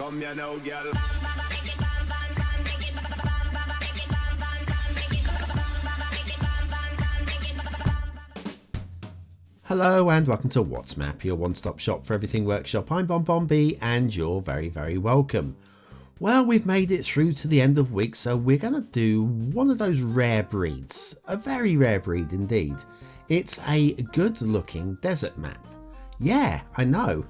Come here now, girl. Hello and welcome to What's Map, your one-stop shop for everything workshop. I'm BonBonB and you're very, very welcome. Well, we've made it through to the end of week, so we're going to do one of those rare breeds. A very rare breed indeed. It's a good-looking desert map. Yeah, I know.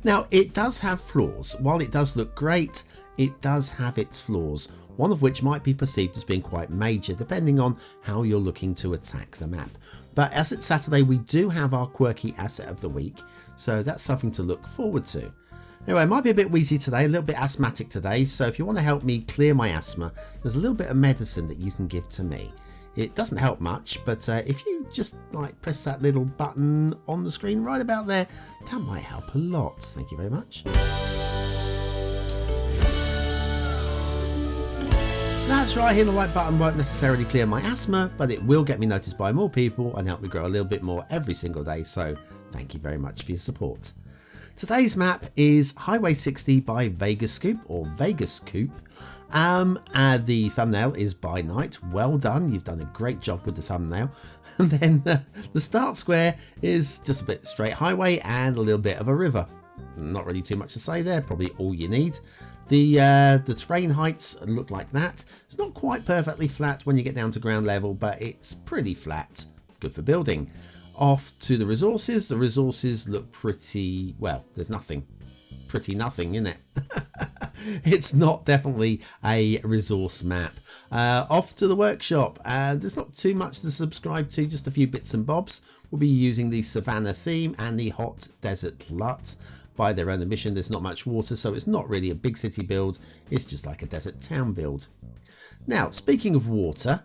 Now, it does have flaws. While it does look great, it does have its flaws, one of which might be perceived as being quite major, depending on how you're looking to attack the map. But as it's Saturday, we do have our quirky asset of the week, so that's something to look forward to. Anyway, I might be a bit wheezy today, a little bit asthmatic today, so if you want to help me clear my asthma, there's a little bit of medicine that you can give to me. It doesn't help much, but if you just press that little button on the screen right about there, that might help a lot. Thank you very much. That's right, hitting the like button won't necessarily clear my asthma, but it will get me noticed by more people and help me grow a little bit more every single day, so thank you very much for your support. Today's map is Highway 60 by Vegascoop, or Vegascoop. The thumbnail is by Night. Well done, you've done a great job with the thumbnail. And then the start square is just a bit straight highway and a little bit of a river. Not really too much to say there, probably all you need. The terrain heights look like that. It's not quite perfectly flat when you get down to ground level, but it's pretty flat. Good for building. Off to the resources look pretty, well, there's nothing. Pretty nothing, isn't it? It's not definitely a resource map. Off to the workshop, and there's not too much to subscribe to, just a few bits and bobs. We'll be using the Savannah theme and the Hot Desert LUT. By their own admission, there's not much water, so it's not really a big city build. It's just like a desert town build. Now, speaking of water,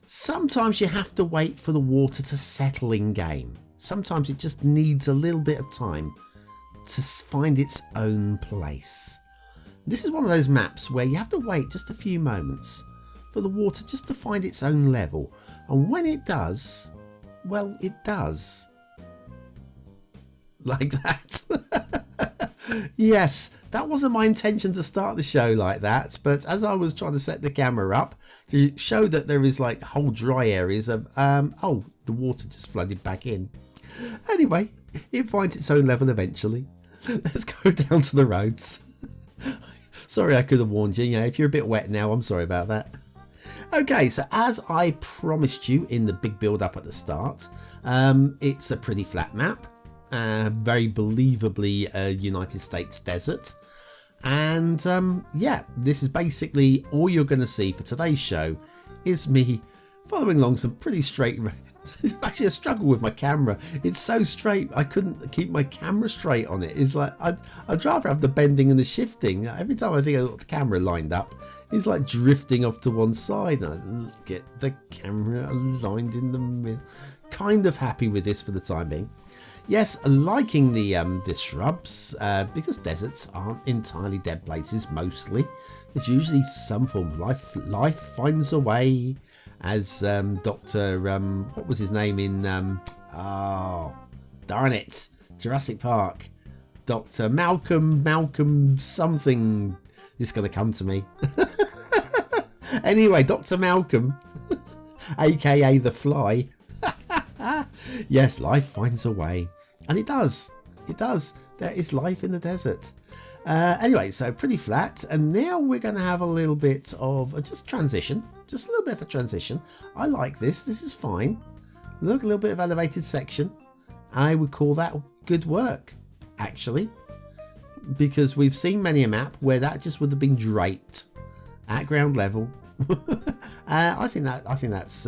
sometimes you have to wait for the water to settle in game. Sometimes it just needs a little bit of time to find its own place. This is one of those maps where you have to wait just a few moments for the water just to find its own level. And when it does, well, it does. Like that. Yes, that wasn't my intention to start the show like that, but as I was trying to set the camera up to show that there is like whole dry areas of oh, the water just flooded back in. Anyway, it finds its own level eventually. Let's go down to the roads. Sorry, I could have warned you. If you're a bit wet now, I'm sorry about that. Okay, so as I promised you in the big build up at the start, it's a pretty flat map. Very believably a United States desert, and yeah, this is basically all you're going to see for today's show is me following along some pretty straight it's actually a struggle with my camera. It's so straight I couldn't keep my camera straight on it. It's like I'd rather have the bending and the shifting. Every time I think I've got the camera lined up, it's like drifting off to one side, and I get the camera aligned in the middle. Kind of happy with this for the time being. Yes, liking the shrubs, because deserts aren't entirely dead places, mostly. There's usually some form of life. Life finds a way, as Dr. What was his name in, oh, darn it, Jurassic Park. Dr. Malcolm something is going to come to me. Anyway, Dr. Malcolm, aka The Fly. Yes, life finds a way. And it does. It does. There is life in the desert. Anyway, so pretty flat. And now we're going to have a little bit of a just transition. Just a little bit of a transition. I like this. This is fine. Look, a little bit of elevated section. I would call that good work, actually. Because we've seen many a map where that just would have been draped at ground level. I think that's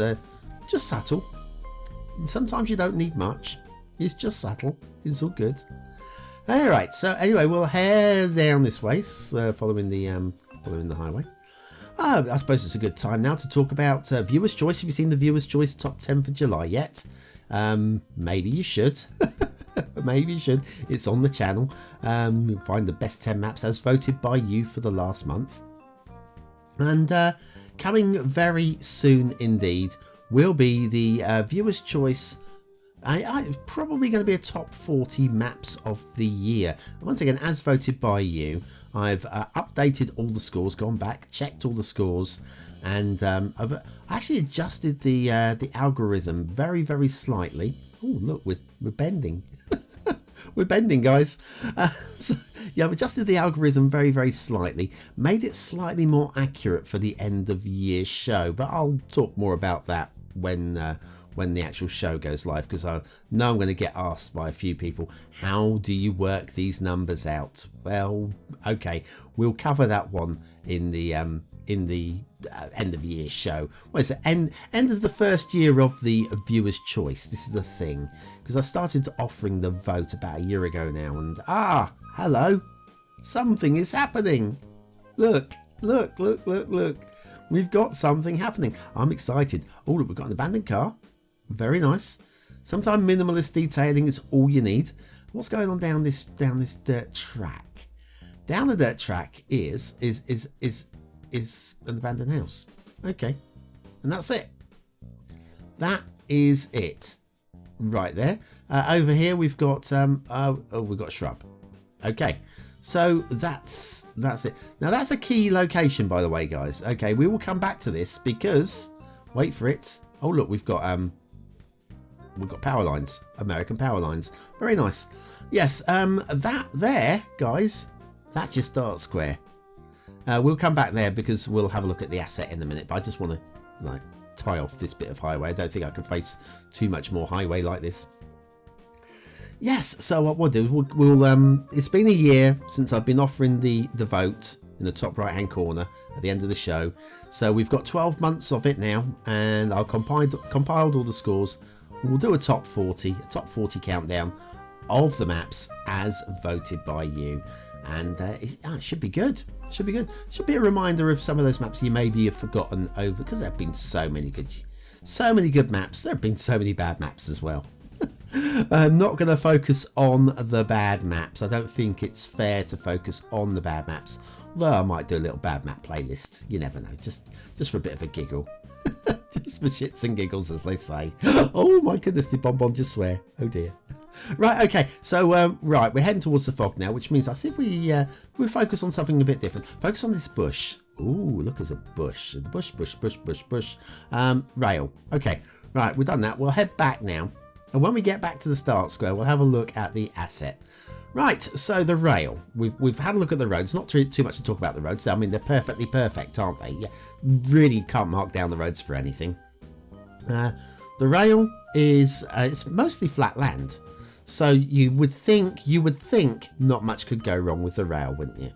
just subtle. Sometimes you don't need much. It's just subtle. It's all good. Alright, so anyway, we'll head down this way, following the highway. I suppose it's a good time now to talk about Viewer's Choice. Have you seen the Viewer's Choice Top 10 for July yet? Maybe you should. Maybe you should. It's on the channel. You'll find the best 10 maps as voted by you for the last month. And coming very soon indeed will be the Viewer's Choice It's probably going to be a top 40 maps of the year. Once again, as voted by you, I've updated all the scores, gone back, checked all the scores, and I've actually adjusted the algorithm very, very slightly. Oh, look, we're bending. We're bending, guys. So, yeah, I've adjusted the algorithm very, very slightly, made it slightly more accurate for the end of year show, but I'll talk more about that when the actual show goes live, because I know I'm going to get asked by a few people, how do you work these numbers out? Well, okay, we'll cover that one in the end of year show. What is it? End of the first year of the viewer's choice. This is the thing, because I started offering the vote about a year ago now, and hello, something is happening. Look. We've got something happening. I'm excited. Oh, look, we've got an abandoned car. Very nice. Sometimes minimalist detailing is all you need. What's going on down this dirt track? Down the dirt track is an abandoned house. Okay, and that's it. That is it. Right there. Over here we've got we've got a shrub. Okay, so that's it. Now that's a key location, by the way, guys. Okay, we will come back to this because wait for it. Oh look, we've got power lines, American power lines. Very nice. Yes, that there, guys, that's your start square. We'll come back there because we'll have a look at the asset in a minute, but I just want to tie off this bit of highway. I don't think I can face too much more highway like this. Yes, so what we'll do, we'll it's been a year since I've been offering the vote in the top right hand corner at the end of the show. So we've got 12 months of it now, and I've compiled all the scores. We'll do a top 40 countdown of the maps as voted by you, and it should be good. Should be a reminder of some of those maps you maybe have forgotten over, because there have been so many good maps. There have been so many bad maps as well. I'm not going to focus on the bad maps. I don't think it's fair to focus on the bad maps, although I might do a little bad map playlist. You never know, just for a bit of a giggle. Just for shits and giggles, as they say. Oh my goodness, did BonBonB just swear? Oh dear. Right, okay, so right, we're heading towards the fog now, which means I think we focus on something a bit different. Focus on this bush. Ooh, look, there's a bush. Bush. Rail. Okay, right, we've done that. We'll head back now, and when we get back to the start square, we'll have a look at the asset. Right, so the rail. We've had a look at the roads. Not too much to talk about the roads. I mean, they're perfectly perfect, aren't they? Yeah, really can't mark down the roads for anything. The rail is it's mostly flat land, so you would think not much could go wrong with the rail, wouldn't you?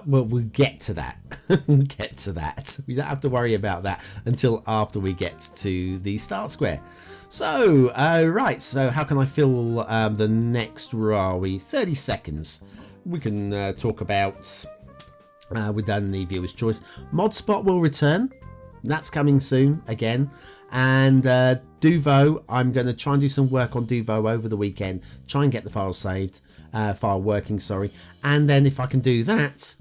Well, we'll get to that. We don't have to worry about that until after we get to the start square. So, right, so how can I fill the next, where are we, 30 seconds. We can talk about, we've done the viewer's choice. Mod Spot will return. That's coming soon again. And Duvo, I'm going to try and do some work on Duvo over the weekend. Try and get the file saved, file working, sorry. And then if I can do that,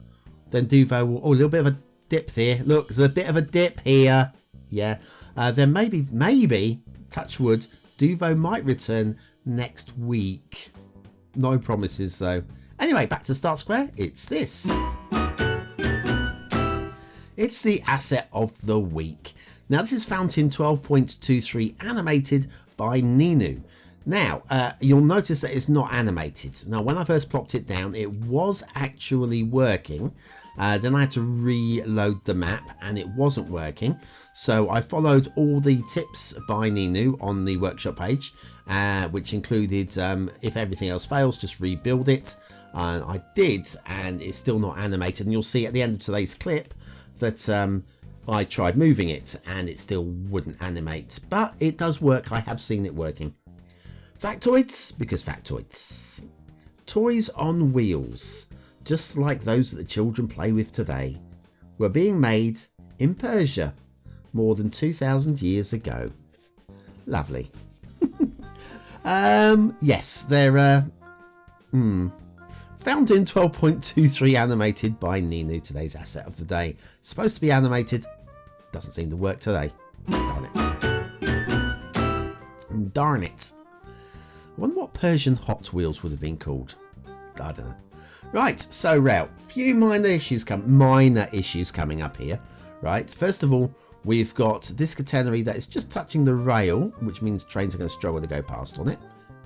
then Duvo will, a little bit of a dip there. Look, there's a bit of a dip here. Yeah, then maybe, touch wood, Duvo might return next week. No promises though. Anyway, back to Start Square. It's this. It's the asset of the week. Now this is Fountain 12.23 animated by neinnew. Now, you'll notice that it's not animated. Now, when I first plopped it down, it was actually working. Then I had to reload the map and it wasn't working. So I followed all the tips by neinnew on the workshop page, which included if everything else fails, just rebuild it. And I did, and it's still not animated. And you'll see at the end of today's clip that I tried moving it and it still wouldn't animate. But it does work. I have seen it working. Factoids, because factoids. Toys on wheels, just like those that the children play with today, were being made in Persia more than 2,000 years ago. Lovely. Yes, they're found in 12.23 animated by neinnew, today's asset of the day. Supposed to be animated, doesn't seem to work today. Darn it. Darn it. I wonder what Persian Hot Wheels would have been called. I don't know. Right, so route. Few minor issues coming up here. Right, first of all, we've got this catenary that is just touching the rail, which means trains are going to struggle to go past on it.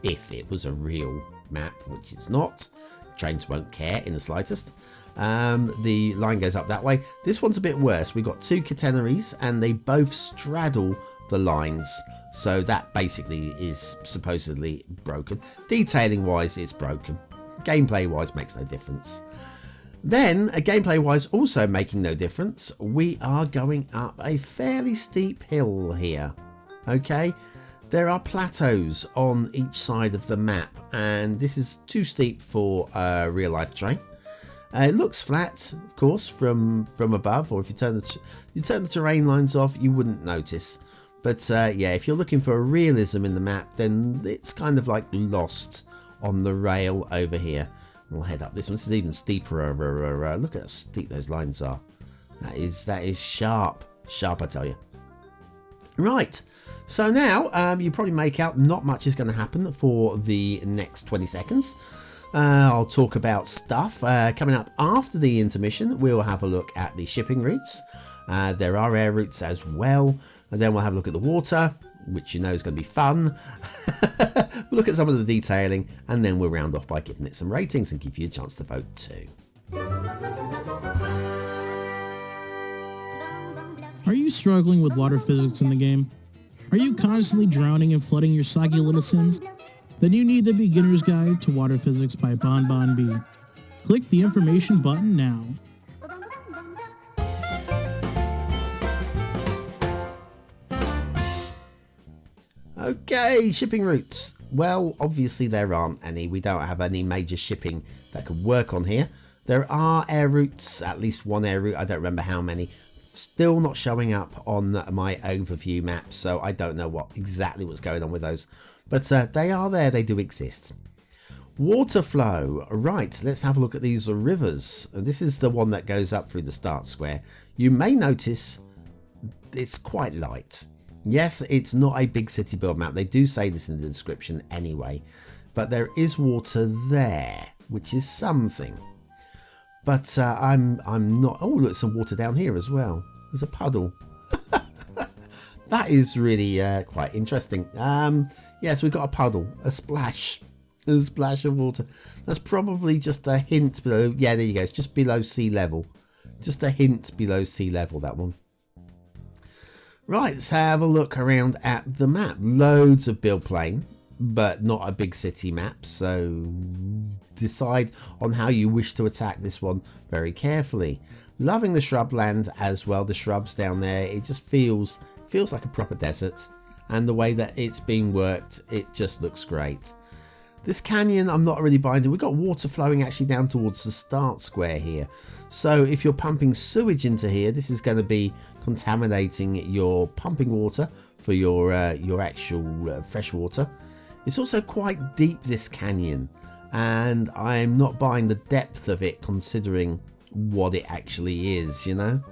If it was a real map, which it's not. Trains won't care in the slightest. The line goes up that way. This one's a bit worse. We've got two catenaries and they both straddle the lines. So that basically is supposedly broken. Detailing wise, it's broken. Gameplay wise, makes no difference. Then, gameplay wise, also making no difference, we are going up a fairly steep hill here. Okay, there are plateaus on each side of the map, and this is too steep for a real life train. It looks flat, of course, from above, or if you turn the terrain lines off, you wouldn't notice. But yeah, if you're looking for a realism in the map, then it's kind of like lost on the rail over here. We'll head up. This one's even steeper. Look at how steep those lines are. That is sharp. Sharp, I tell you. Right. So now you probably make out not much is going to happen for the next 20 seconds. I'll talk about stuff. Coming up after the intermission, we'll have a look at the shipping routes. There are air routes as well. And then we'll have a look at the water, which you know is going to be fun. We'll look at some of the detailing, and then we'll round off by giving it some ratings and give you a chance to vote too. Are you struggling with water physics in the game? Are you constantly drowning and flooding your soggy little sins? Then you need the Beginner's Guide to Water Physics by BonBonB. Click the information button now. Okay, shipping routes. Well, obviously there aren't any. We don't have any major shipping that could work on here. There are air routes, at least one air route. I don't remember how many. Still not showing up on my overview map, so I don't know exactly what's going on with those. But they are there. They do exist. Water flow. Right, let's have a look at these rivers. This is the one that goes up through the start square. You may notice it's quite light. Yes, it's not a big city build map. They do say this in the description anyway. But there is water there, which is something. But I'm not... Oh, look, some water down here as well. There's a puddle. That is really quite interesting. Yes, we've got a puddle. A splash. A splash of water. That's probably just a hint below... Yeah, there you go. It's just below sea level. Just a hint below sea level, that one. Right, let's have a look around at the map. Loads of build plane, but not a big city map. So decide on how you wish to attack this one very carefully. Loving the shrubland as well. The shrubs down there, it just feels like a proper desert. And the way that it's being worked, it just looks great. This canyon, I'm not really buying it. We've got water flowing actually down towards the start square here. So if you're pumping sewage into here, this is going to be contaminating your pumping water for your actual fresh water. It's also quite deep, this canyon, and I'm not buying the depth of it considering what it actually is, you know.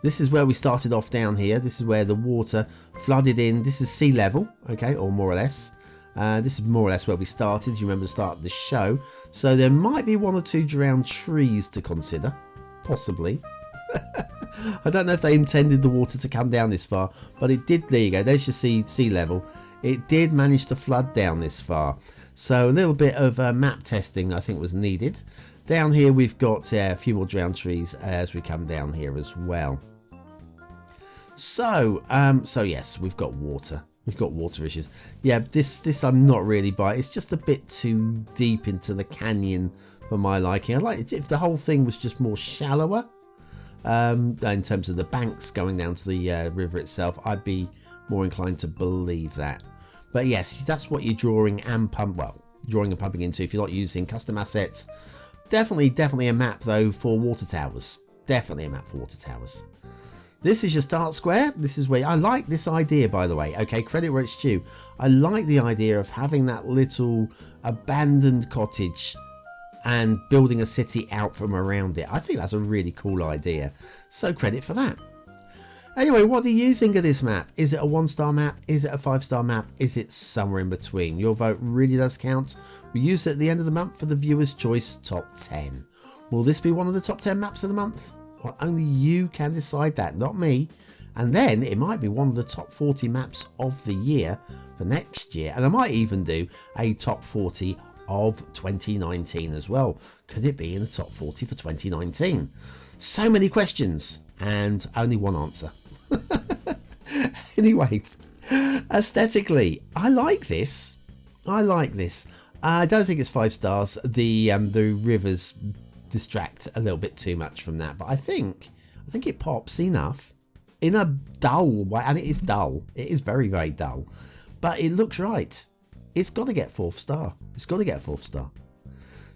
This is where we started off down here. This is where the water flooded in. This is sea level, okay, or more or less. This is more or less where we started. You remember the start of the show. So there might be one or two drowned trees to consider. Possibly. I don't know if they intended the water to come down this far, but it did. There you go. There's your sea level. It did manage to flood down this far. So a little bit of map testing I think was needed. Down here we've got a few more drowned trees as we come down here as well. So yes, we've got water. We've got water issues. Yeah, this I'm not really buying. It's just a bit too deep into the canyon for my liking. I'd like it if the whole thing was just more shallower. In terms of the banks going down to the river itself, I'd be more inclined to believe that. But yes, that's what you're drawing and pumping into if you're not using custom assets. Definitely a map though for water towers. Definitely a map for water towers. This is your start square. This is where I like this idea, by the way. Okay, credit where it's due. I like the idea of having that little abandoned cottage and building a city out from around it. I think that's a really cool idea. So credit for that. Anyway, what do you think of this map? Is it a 1-star map? Is it a 5-star map? Is it somewhere in between? Your vote really does count. We use it at the end of the month for the Viewer's Choice Top 10. Will this be one of the top 10 maps of the month? Well, only you can decide that, not me. And then it might be one of the top 40 maps of the year for next year. And I might even do a top 40 of 2019 as well. Could it be in the top 40 for 2019? So many questions and only one answer. Anyway, aesthetically, I like this. I don't think it's 5 stars. The rivers distract a little bit too much from that, but I think it pops enough in a dull way, and it is dull. It is very, very dull, but it looks right. It's got to get 4th star. It's got to get 4th star.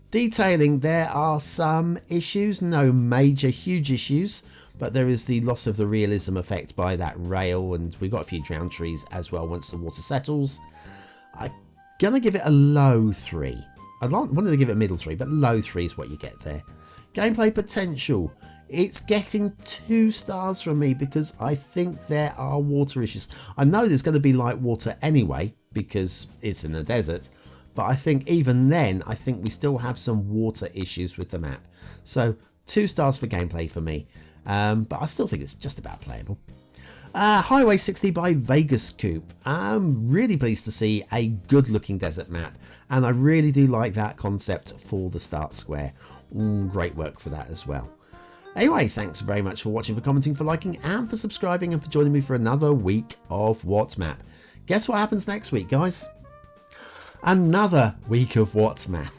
Detailing, there are some issues, no major huge issues, but there is the loss of the realism effect by that rail, and we've got a few drowned trees as well once the water settles. I'm gonna give it a low 3. I wanted to give it a middle 3, but low 3 is what you get there. Gameplay potential, it's getting 2 stars from me because I think there are water issues. I know there's going to be light water anyway because it's in the desert, but I think even then, I think we still have some water issues with the map. So 2 stars for gameplay for me, but I still think it's just about playable. Highway 60 by Vegascoop. I'm really pleased to see a good looking desert map, and I really do like that concept for the start square. Great work for that as well. Anyway, thanks very much for watching, for commenting, for liking, and for subscribing, and for joining me for another week of What's Map. Guess what happens next week, guys? Another week of What's Map.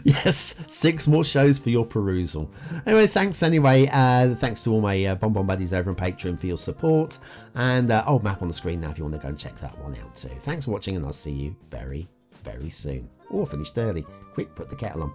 Yes, 6 more shows for your perusal. Anyway, thanks anyway. Thanks to all my BonBonB buddies over on Patreon for your support. And old map on the screen now if you want to go and check that one out too. Thanks for watching, and I'll see you very, very soon. Or finished early. Quick, put the kettle on.